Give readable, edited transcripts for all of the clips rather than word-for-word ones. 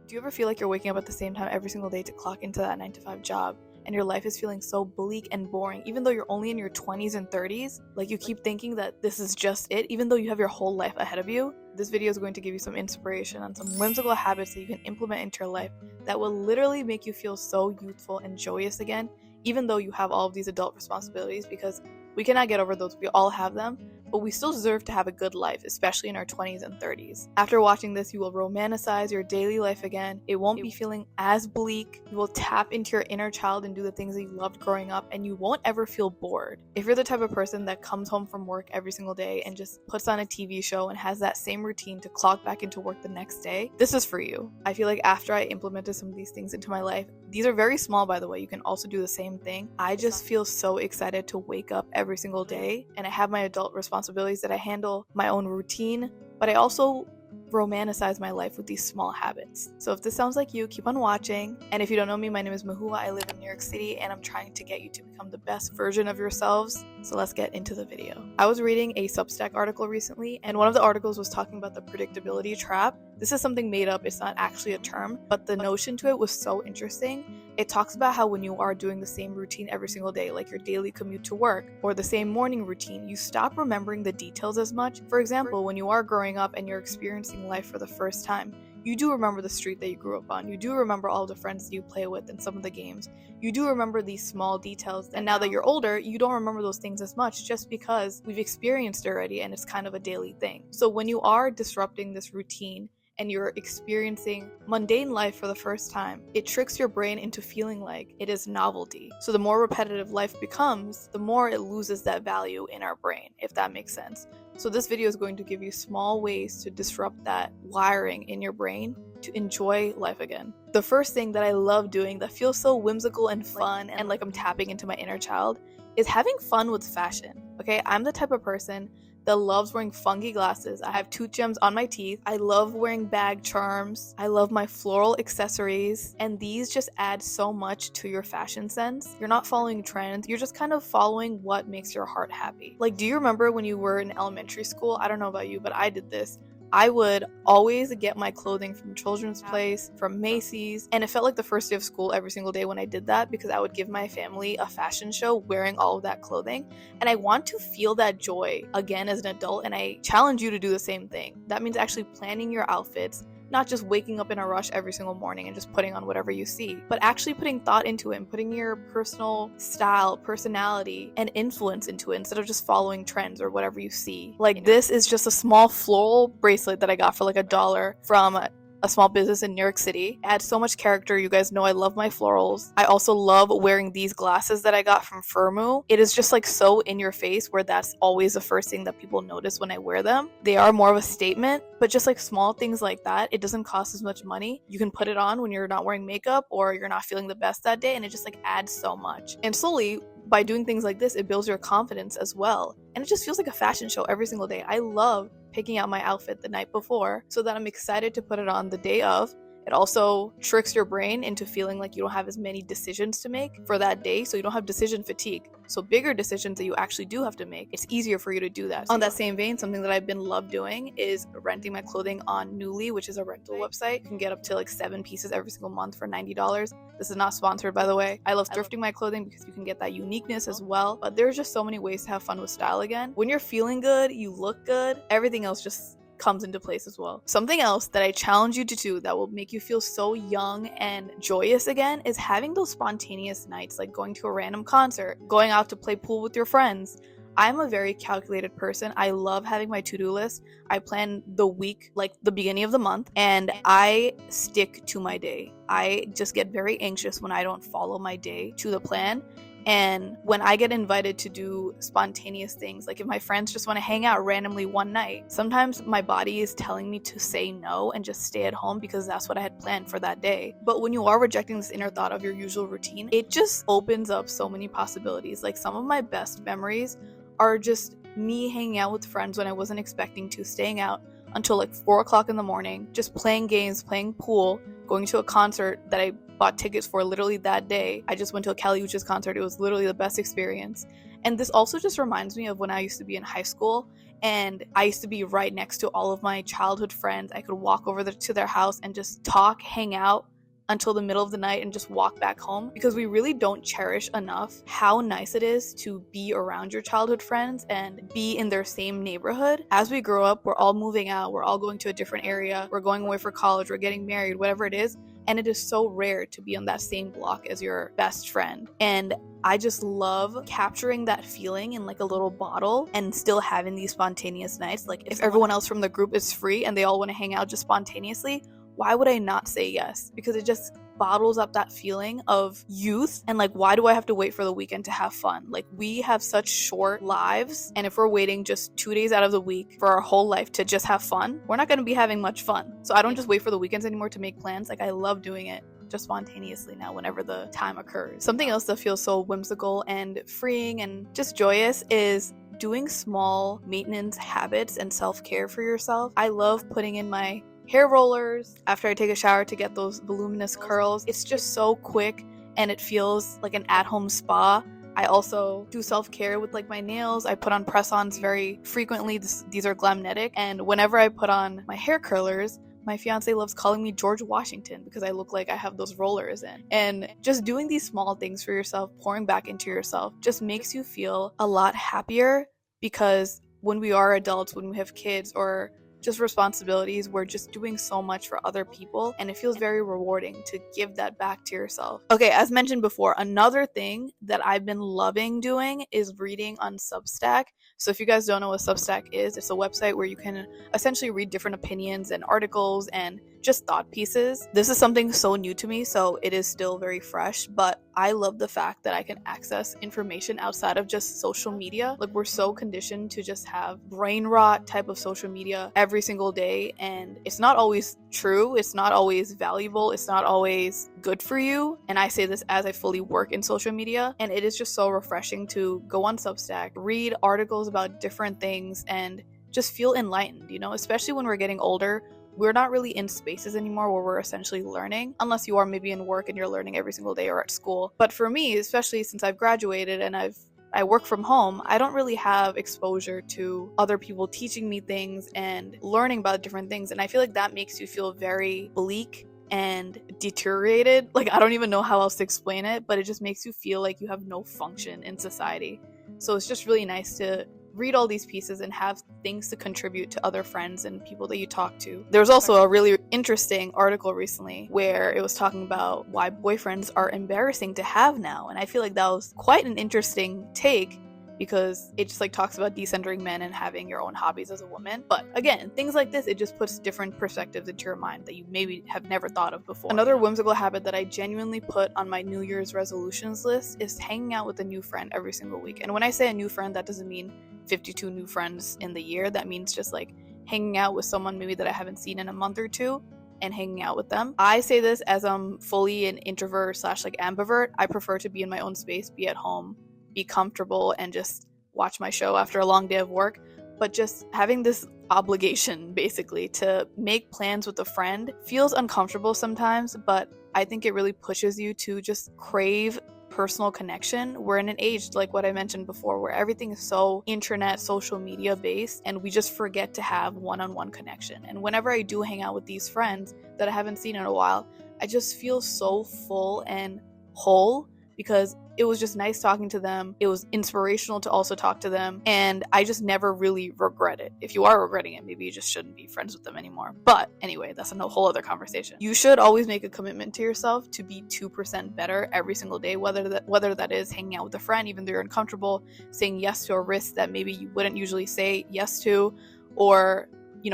Do you ever feel like you're waking up at the same time every single day to clock into that 9 to 5 job, and your life is feeling so bleak and boring, even though you're only in your 20s and 30s? Like, you keep thinking that this is just it, even though you have your whole life ahead of you? This video is going to give you some inspiration on some whimsical habits that you can implement into your life that will literally make you feel so youthful and joyous again, even though you have all of these adult responsibilities, because we cannot get over those. We all have them, but we still deserve to have a good life, especially in our 20s and 30s. After watching this, you will romanticize your daily life again. It won't be feeling as bleak. You will tap into your inner child and do the things that you loved growing up, and you won't ever feel bored. If you're the type of person that comes home from work every single day and just puts on a TV show and has that same routine to clock back into work the next day, this is for you. I feel like after I implemented some of these things into my life, these are very small, by the way, you can also do the same thing. I just feel so excited to wake up every single day, and I have my adult responsibilities that I handle my own routine, but I also romanticize my life with these small habits. So if this sounds like you, keep on watching. And if you don't know me, my name is Mahua. I live in New York City, and I'm trying to get you to become the best version of yourselves. So let's get into the video. I was reading a Substack article recently, and one of the articles was talking about the predictability trap. This is something made up, it's not actually a term, but the notion to it was so interesting. It talks about how when you are doing the same routine every single day, like your daily commute to work or the same morning routine, you stop remembering the details as much. For example, when you are growing up and you're experiencing life for the first time, you do remember the street that you grew up on. You do remember all the friends that you play with and some of the games. You do remember these small details. And now that you're older, you don't remember those things as much just because we've experienced it already and it's kind of a daily thing. So when you are disrupting this routine and you're experiencing mundane life for the first time, it tricks your brain into feeling like it is novelty. So the more repetitive life becomes, the more it loses that value in our brain, if that makes sense. So this video is going to give you small ways to disrupt that wiring in your brain to enjoy life again. The first thing that I love doing that feels so whimsical and fun and like I'm tapping into my inner child is having fun with fashion. Okay, I'm the type of person that loves wearing funky glasses. I have tooth gems on my teeth. I love wearing bag charms. I love my floral accessories. And these just add so much to your fashion sense. You're not following trends. You're just kind of following what makes your heart happy. Like, do you remember when you were in elementary school? I don't know about you, but I did this. I would always get my clothing from Children's Place, from Macy's, and it felt like the first day of school every single day when I did that, because I would give my family a fashion show wearing all of that clothing, and I want to feel that joy again as an adult, and I challenge you to do the same thing. That means actually planning your outfits, not just waking up in a rush every single morning and just putting on whatever you see, but actually putting thought into it and putting your personal style, personality, and influence into it instead of just following trends or whatever you see. Like, this is just a small floral bracelet that I got for like $1 from a small business in New York City. It adds so much character. You guys know I love my florals. I also love wearing these glasses that I got from Firmu. It is just like so in your face, where that's always the first thing that people notice when I wear them. They are more of a statement, but just like small things like that, it doesn't cost as much money. You can put it on when you're not wearing makeup or you're not feeling the best that day, and it just like adds so much. And slowly, by doing things like this, it builds your confidence as well. And it just feels like a fashion show every single day. I love picking out my outfit the night before so that I'm excited to put it on the day of. It also tricks your brain into feeling like you don't have as many decisions to make for that day, so you don't have decision fatigue. So bigger decisions that you actually do have to make, it's easier for you to do that. On that same vein, something that I've been love doing is renting my clothing on Nuuly, which is a rental website. You can get up to like 7 pieces every single month for $90. This is not sponsored, by the way. I love thrifting my clothing because you can get that uniqueness as well. But there's just so many ways to have fun with style again. When you're feeling good, you look good, everything else just comes into place as well. Something else that I challenge you to do that will make you feel so young and joyous again is having those spontaneous nights, like going to a random concert, going out to play pool with your friends. I'm a very calculated person. I love having my to-do list. I plan the week, like the beginning of the month, and I stick to my day. I just get very anxious when I don't follow my day to the plan. And when I get invited to do spontaneous things, like if my friends just want to hang out randomly one night, sometimes my body is telling me to say no and just stay at home because that's what I had planned for that day. But when you are rejecting this inner thought of your usual routine, it just opens up so many possibilities. Like, some of my best memories are just me hanging out with friends when I wasn't expecting to, staying out until like 4 o'clock in the morning, just playing games, playing pool, going to a concert that I bought tickets for literally that day. I just went to a Kelly Uchis concert. It was literally the best experience. And this also just reminds me of when I used to be in high school, and I used to be right next to all of my childhood friends. I could walk over to their house and just talk, hang out until the middle of the night and just walk back home, because we really don't cherish enough how nice it is to be around your childhood friends and be in their same neighborhood. As we grow up, we're all moving out, we're all going to a different area, we're going away for college, we're getting married, whatever it is, and it is so rare to be on that same block as your best friend. And I just love capturing that feeling in like a little bottle and still having these spontaneous nights. Like if everyone else from the group is free and they all want to hang out just spontaneously, why would I not say yes? Because it just bottles up that feeling of youth. And like, why do I have to wait for the weekend to have fun? Like, we have such short lives, and if we're waiting just 2 days out of the week for our whole life to just have fun, we're not going to be having much fun. So I don't just wait for the weekends anymore to make plans. Like, I love doing it just spontaneously now whenever the time occurs. Something else that feels so whimsical and freeing and just joyous is doing small maintenance habits and self-care for yourself. I love putting in my hair rollers after I take a shower to get those voluminous curls. It's just so quick and it feels like an at-home spa. I also do self-care with like my nails. I put on press-ons very frequently. These are glamnetic, and whenever I put on my hair curlers, my fiance loves calling me George Washington because I look like I have those rollers in. And just doing these small things for yourself, pouring back into yourself, just makes you feel a lot happier, because when we are adults, when we have kids or just responsibilities, we're just doing so much for other people, and it feels very rewarding to give that back to yourself. Okay, as mentioned before, another thing that I've been loving doing is reading on Substack. So if you guys don't know what Substack is, it's a website where you can essentially read different opinions and articles and just thought pieces. This is something so new to me, so it is still very fresh, but I love the fact that I can access information outside of just social media. Like, we're so conditioned to just have brain rot type of social media every single day, and it's not always true, it's not always valuable, it's not always good for you. And I say this as I fully work in social media, and it is just so refreshing to go on Substack, read articles about different things, and just feel enlightened, you know, especially when we're getting older. We're not really in spaces anymore where we're essentially learning, unless you are maybe in work and you're learning every single day or at school. But for me, especially since I've graduated and I work from home, I don't really have exposure to other people teaching me things and learning about different things. And I feel like that makes you feel very bleak and deteriorated. Like, I don't even know how else to explain it, but it just makes you feel like you have no function in society. So it's just really nice to read all these pieces and have things to contribute to other friends and people that you talk to. There was also a really interesting article recently where it was talking about why boyfriends are embarrassing to have now, and I feel like that was quite an interesting take, because it just like talks about decentering men and having your own hobbies as a woman. But again, things like this, it just puts different perspectives into your mind that you maybe have never thought of before. Another whimsical habit that I genuinely put on my New Year's resolutions list is hanging out with a new friend every single week. And when I say a new friend, that doesn't mean 52 new friends in the year. That means just like hanging out with someone maybe that I haven't seen in a month or two and hanging out with them. I say this as I'm fully an introvert / like ambivert. I prefer to be in my own space, be at home, be comfortable, and just watch my show after a long day of work. But just having this obligation basically to make plans with a friend feels uncomfortable sometimes, but I think it really pushes you to just crave personal connection. We're in an age, like what I mentioned before, where everything is so internet, social media based, and we just forget to have one-on-one connection. And whenever I do hang out with these friends that I haven't seen in a while, I just feel so full and whole, because it was just nice talking to them. It was inspirational to also talk to them, and I just never really regret it. If you are regretting it, maybe you just shouldn't be friends with them anymore. But anyway, that's a whole other conversation. You should always make a commitment to yourself to be 2% better every single day, whether that is hanging out with a friend even though you're uncomfortable, saying yes to a risk that maybe you wouldn't usually say yes to, or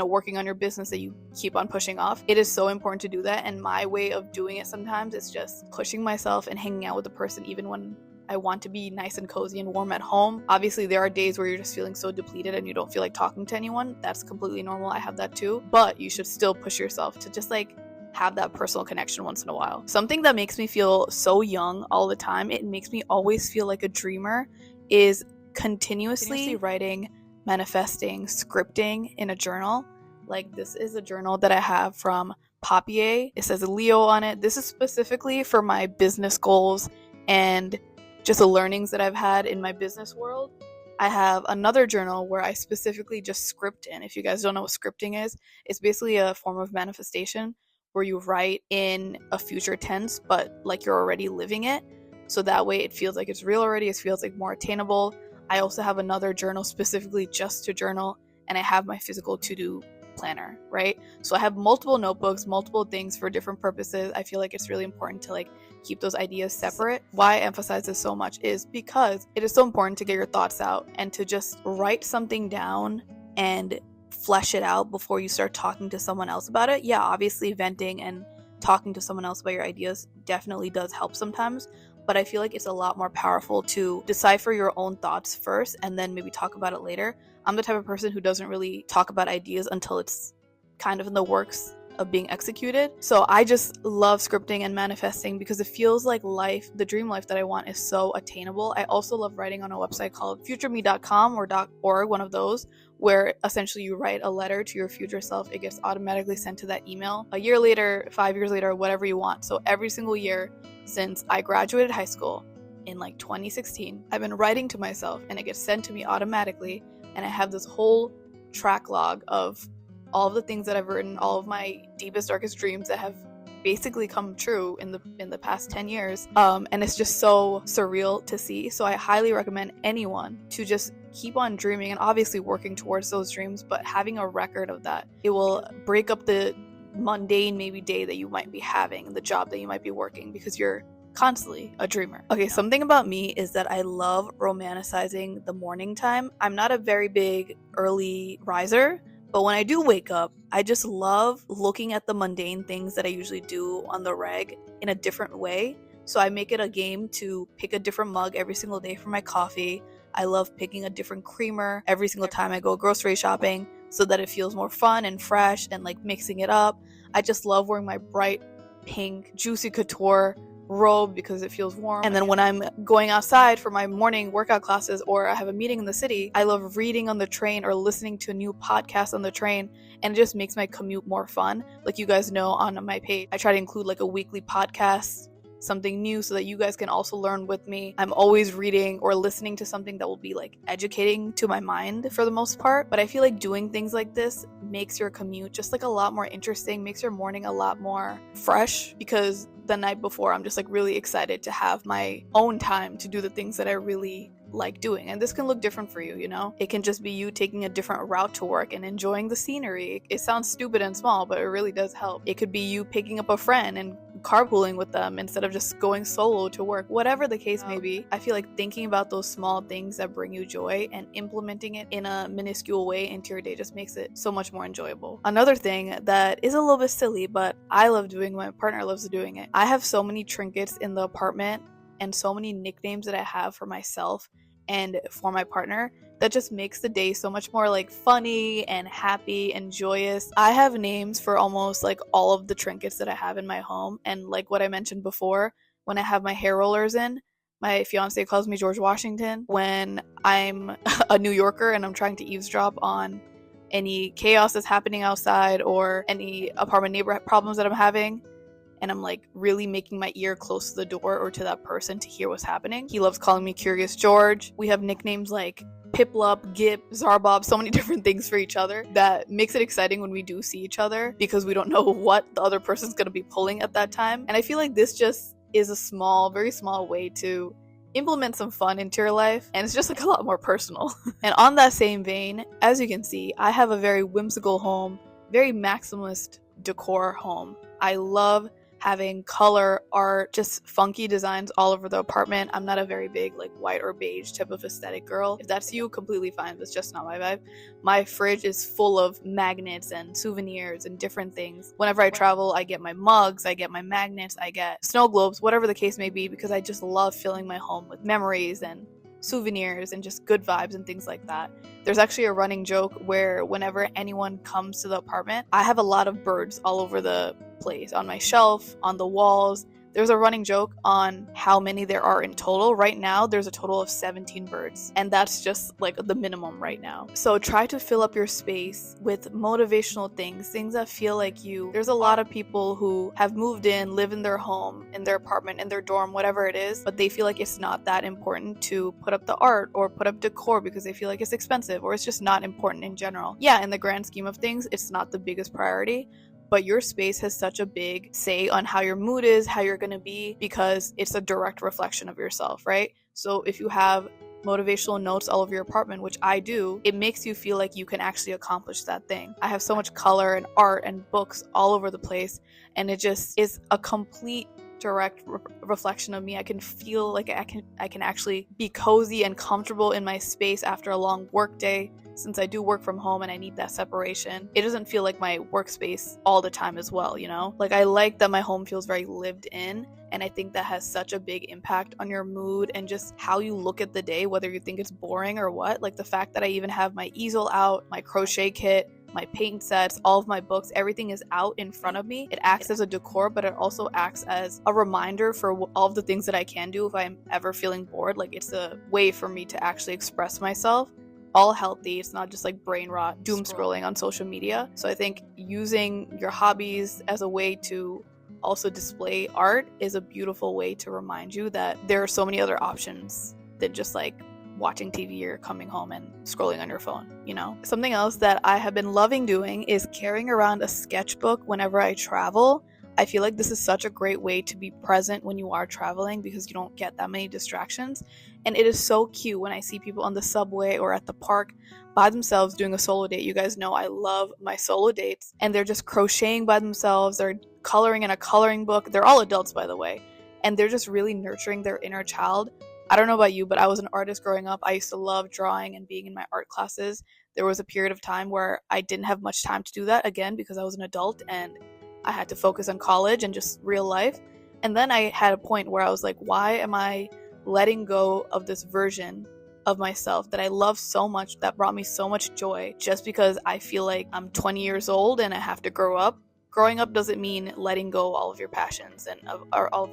working on your business that you keep on pushing off. It is so important to do that, and my way of doing it sometimes is just pushing myself and hanging out with the person even when I want to be nice and cozy and warm at home. Obviously, there are days where you're just feeling so depleted and you don't feel like talking to anyone. That's completely normal. I have that too. But you should still push yourself to just like have that personal connection once in a while. Something that makes me feel so young all the time, it makes me always feel like a dreamer, is continuously writing, manifesting, scripting in a journal. Like, this is a journal that I have from Papier. It says Leo on it. This is specifically for my business goals and just the learnings that I've had in my business world. I have another journal where I specifically just script in. If you guys don't know what scripting is, it's basically a form of manifestation where you write in a future tense, but like you're already living it. So that way it feels like it's real already. It feels like more attainable. I also have another journal specifically just to journal, and I have my physical to-do planner, right? So I have multiple notebooks, multiple things for different purposes. I feel like it's really important to like keep those ideas separate. Why I emphasize this so much is because it is so important to get your thoughts out and to just write something down and flesh it out before you start talking to someone else about it. Yeah, obviously venting and talking to someone else about your ideas definitely does help sometimes, but I feel like it's a lot more powerful to decipher your own thoughts first and then maybe talk about it later. I'm the type of person who doesn't really talk about ideas until it's kind of in the works of being executed. So I just love scripting and manifesting because it feels like life, the dream life that I want, is so attainable. I also love writing on a website called futureme.com or .org, one of those, where essentially you write a letter to your future self. It gets automatically sent to that email a year later, 5 years later, whatever you want. So every single year since I graduated high school in like 2016, I've been writing to myself and it gets sent to me automatically. And I have this whole track log of all of the things that I've written, all of my deepest, darkest dreams that have basically come true in the past 10 years. And it's just so surreal to see. So I highly recommend anyone to just keep on dreaming and obviously working towards those dreams, but having a record of that. It will break up the mundane maybe day that you might be having, the job that you might be working, because you're constantly a dreamer. Okay, something about me is that I love romanticizing the morning time. I'm not a very big early riser, but when I do wake up, I just love looking at the mundane things that I usually do on the reg in a different way. So I make it a game to pick a different mug every single day for my coffee. I love picking a different creamer every single time I go grocery shopping so that it feels more fun and fresh and like mixing it up. I just love wearing my bright pink Juicy Couture robe because it feels warm. And then when I'm going outside for my morning workout classes or I have a meeting in the city, I love reading on the train or listening to a new podcast on the train, and it just makes my commute more fun. Like you guys know, on my page I try to include like a weekly podcast, something new, so that you guys can also learn with me. I'm always reading or listening to something that will be like educating to my mind for the most part, but I feel like doing things like this makes your commute just like a lot more interesting, makes your morning a lot more fresh, because the night before I'm just like really excited to have my own time to do the things that I really like doing. And this can look different for you, you know? It can just be you taking a different route to work and enjoying the scenery. It sounds stupid and small, but it really does help. It could be you picking up a friend and carpooling with them instead of just going solo to work. Whatever the case may be, I feel like thinking about those small things that bring you joy and implementing it in a minuscule way into your day just makes it so much more enjoyable. Another thing that is a little bit silly, but I love doing, my partner loves doing it. I have so many trinkets in the apartment and so many nicknames that I have for myself and for my partner that just makes the day so much more like funny and happy and joyous. I have names for almost like all of the trinkets that I have in my home, and like what I mentioned before, when I have my hair rollers in, my fiance calls me George Washington. When I'm a New Yorker and I'm trying to eavesdrop on any chaos that's happening outside or any apartment neighbor problems that I'm having, and I'm like really making my ear close to the door or to that person to hear what's happening, he loves calling me Curious George. We have nicknames like Piplup, Gip, Zarbob, so many different things for each other that makes it exciting when we do see each other because we don't know what the other person's going to be pulling at that time. And I feel like this just is a small, very small way to implement some fun into your life, and it's just like a lot more personal. And on that same vein, as you can see, I have a very whimsical home, very maximalist decor home. I love having color, art, just funky designs all over the apartment. I'm not a very big like white or beige type of aesthetic girl. If that's you, completely fine. That's just not my vibe. My fridge is full of magnets and souvenirs and different things. Whenever I travel, I get my mugs, I get my magnets, I get snow globes, whatever the case may be, because I just love filling my home with memories and souvenirs and just good vibes and things like that. There's actually a running joke where whenever anyone comes to the apartment, I have a lot of birds all over the place, on my shelf, on the walls. There's a running joke on how many there are in total. Right now, there's a total of 17 birds, and that's just like the minimum right now. So try to fill up your space with motivational things that feel like you. There's a lot of people who have moved in, live in their home, in their apartment, in their dorm, whatever it is, but they feel like it's not that important to put up the art or put up decor because they feel like it's expensive or it's just not important in general. Yeah, in the grand scheme of things, it's not the biggest priority, but your space has such a big say on how your mood is, how you're going to be, because it's a direct reflection of yourself, right? So if you have motivational notes all over your apartment, which I do, it makes you feel like you can actually accomplish that thing. I have so much color and art and books all over the place, and it just is a complete direct reflection of me. I can feel like I can actually be cozy and comfortable in my space after a long work day, since I do work from home and I need that separation. It doesn't feel like my workspace all the time as well, you know? Like, I like that my home feels very lived in, and I think that has such a big impact on your mood and just how you look at the day, whether you think it's boring or what. Like, the fact that I even have my easel out, my crochet kit, my paint sets, all of my books, everything is out in front of me. It acts as a decor, but it also acts as a reminder for all of the things that I can do if I'm ever feeling bored. Like, it's a way for me to actually express myself, all healthy. It's not just like brain rot, doom scrolling on social media. So I think using your hobbies as a way to also display art is a beautiful way to remind you that there are so many other options than just like watching TV or coming home and scrolling on your phone, you know? Something else that I have been loving doing is carrying around a sketchbook whenever I travel. I feel like this is such a great way to be present when you are traveling because you don't get that many distractions. And it is so cute when I see people on the subway or at the park by themselves doing a solo date. You guys know I love my solo dates. And they're just crocheting by themselves. They're coloring in a coloring book. They're all adults, by the way. And they're just really nurturing their inner child. I don't know about you, but I was an artist growing up. I used to love drawing and being in my art classes. There was a period of time where I didn't have much time to do that, again, because I was an adult and I had to focus on college and just real life. And then I had a point where I was like, why am I letting go of this version of myself that I love so much, that brought me so much joy, just because I feel like I'm 20 years old and I have to grow up? Growing up doesn't mean letting go all of your passions and of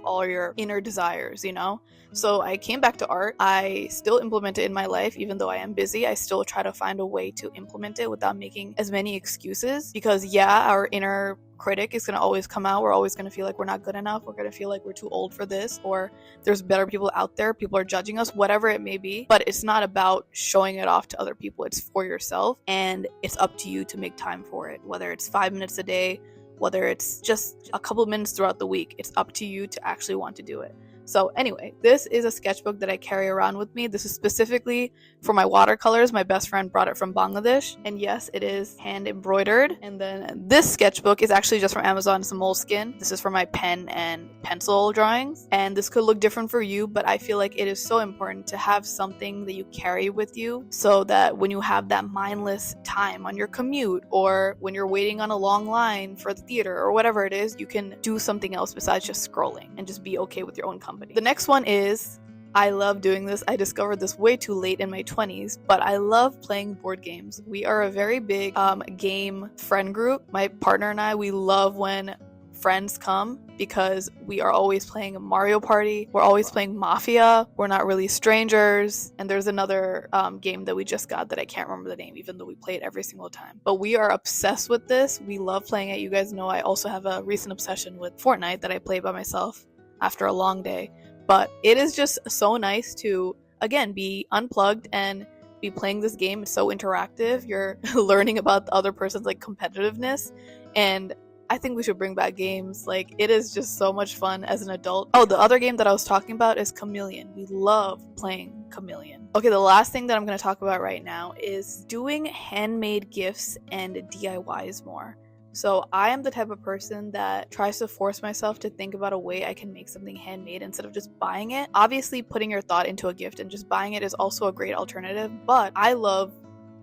all your inner desires, you know? So I came back to art. I still implement it in my life, even though I am busy. I still try to find a way to implement it without making as many excuses, because yeah, our inner critic is going to always come out. We're always going to feel like we're not good enough. We're going to feel like we're too old for this, or there's better people out there. People are judging us, whatever it may be. But it's not about showing it off to other people. It's for yourself, and it's up to you to make time for it, whether it's 5 minutes a day, whether it's just a couple minutes throughout the week. It's up to you to actually want to do it. So anyway, this is a sketchbook that I carry around with me. This is specifically for my watercolors. My best friend brought it from Bangladesh. And yes, it is hand embroidered. And then this sketchbook is actually just from Amazon. It's a moleskin. This is for my pen and pencil drawings. And this could look different for you, but I feel like it is so important to have something that you carry with you so that when you have that mindless time on your commute or when you're waiting on a long line for the theater or whatever it is, you can do something else besides just scrolling and just be okay with your own company. The next one is, I love doing this. I discovered this way too late in my 20s, but I love playing board games. We are a very big game friend group. My partner and I, we love when friends come because we are always playing Mario Party. We're always playing Mafia. We're not really strangers. And there's another game that we just got that I can't remember the name, even though we play it every single time. But we are obsessed with this. We love playing it. You guys know I also have a recent obsession with Fortnite that I play by myself after a long day. But it is just so nice to, again, be unplugged and be playing this game. It's so interactive. You're learning about the other person's like competitiveness, and I think we should bring back games. Like, it is just so much fun as an adult. Oh, the other game that I was talking about is Chameleon. We love playing Chameleon. Okay, the last thing that I'm going to talk about right now is doing handmade gifts and DIYs more. So I am the type of person that tries to force myself to think about a way I can make something handmade instead of just buying it. Obviously, putting your thought into a gift and just buying it is also a great alternative, but I love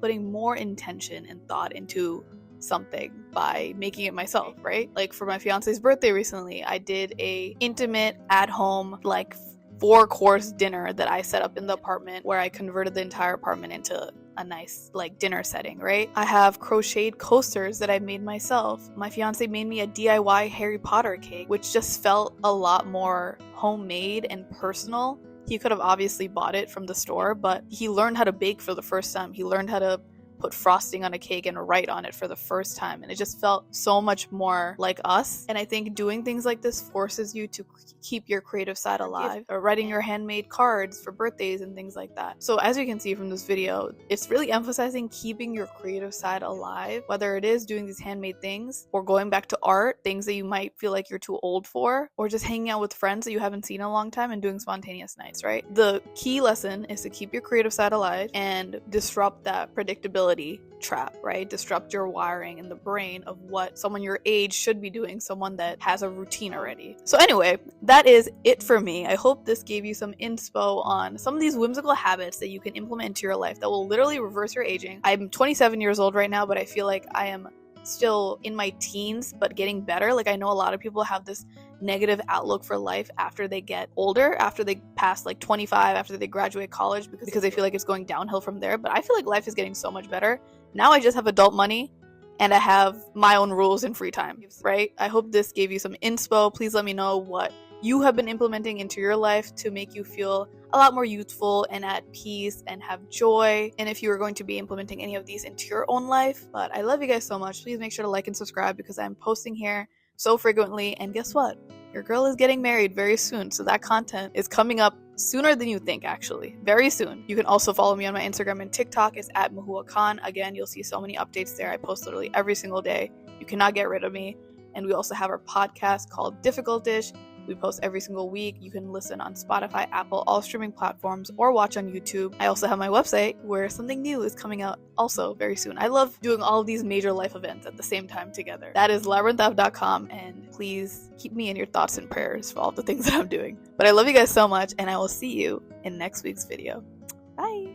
putting more intention and thought into something by making it myself, right? Like for my fiance's birthday recently, I did a intimate at home like 4-course dinner that I set up in the apartment, where I converted the entire apartment into a nice like dinner setting, right? I have crocheted coasters that I made myself. My fiance made me a DIY Harry Potter cake, which just felt a lot more homemade and personal. He could have obviously bought it from the store, but he learned how to bake for the first time. He learned how to put frosting on a cake and write on it for the first time, and it just felt so much more like us. And I think doing things like this forces you to keep your creative side alive, or writing your handmade cards for birthdays and things like that. So as you can see from this video, it's really emphasizing keeping your creative side alive, whether it is doing these handmade things or going back to art, things that you might feel like you're too old for, or just hanging out with friends that you haven't seen in a long time and doing spontaneous nights, right? The key lesson is to keep your creative side alive and disrupt that predictability trap, right? Disrupt your wiring in the brain of what someone your age should be doing, someone that has a routine already. So anyway, that is it for me. I hope this gave you some inspo on some of these whimsical habits that you can implement into your life that will literally reverse your aging. I'm 27 years old right now, but I feel like I am still in my teens, but getting better. Like, I know a lot of people have this negative outlook for life after they get older, after they pass like 25, after they graduate college, because they feel like it's going downhill from there. But I feel like life is getting so much better. Now I just have adult money and I have my own rules and free time, right? I hope this gave you some inspo. Please let me know what you have been implementing into your life to make you feel a lot more youthful and at peace and have joy, and if you are going to be implementing any of these into your own life. But I love you guys so much. Please make sure to like and subscribe, because I'm posting here so frequently. And guess what? Your girl is getting married very soon, so that content is coming up sooner than you think, actually. Very soon. You can also follow me on my Instagram and TikTok. It's at Mahua Khan. Again, you'll see so many updates there. I post literally every single day. You cannot get rid of me. And we also have our podcast called Difficult-ish. We post every single week. You can listen on Spotify, Apple, all streaming platforms, or watch on YouTube. I also have my website where something new is coming out also very soon. I love doing all of these major life events at the same time together. That is labyrinthof.com, and please keep me in your thoughts and prayers for all the things that I'm doing. But I love you guys so much, and I will see you in next week's video.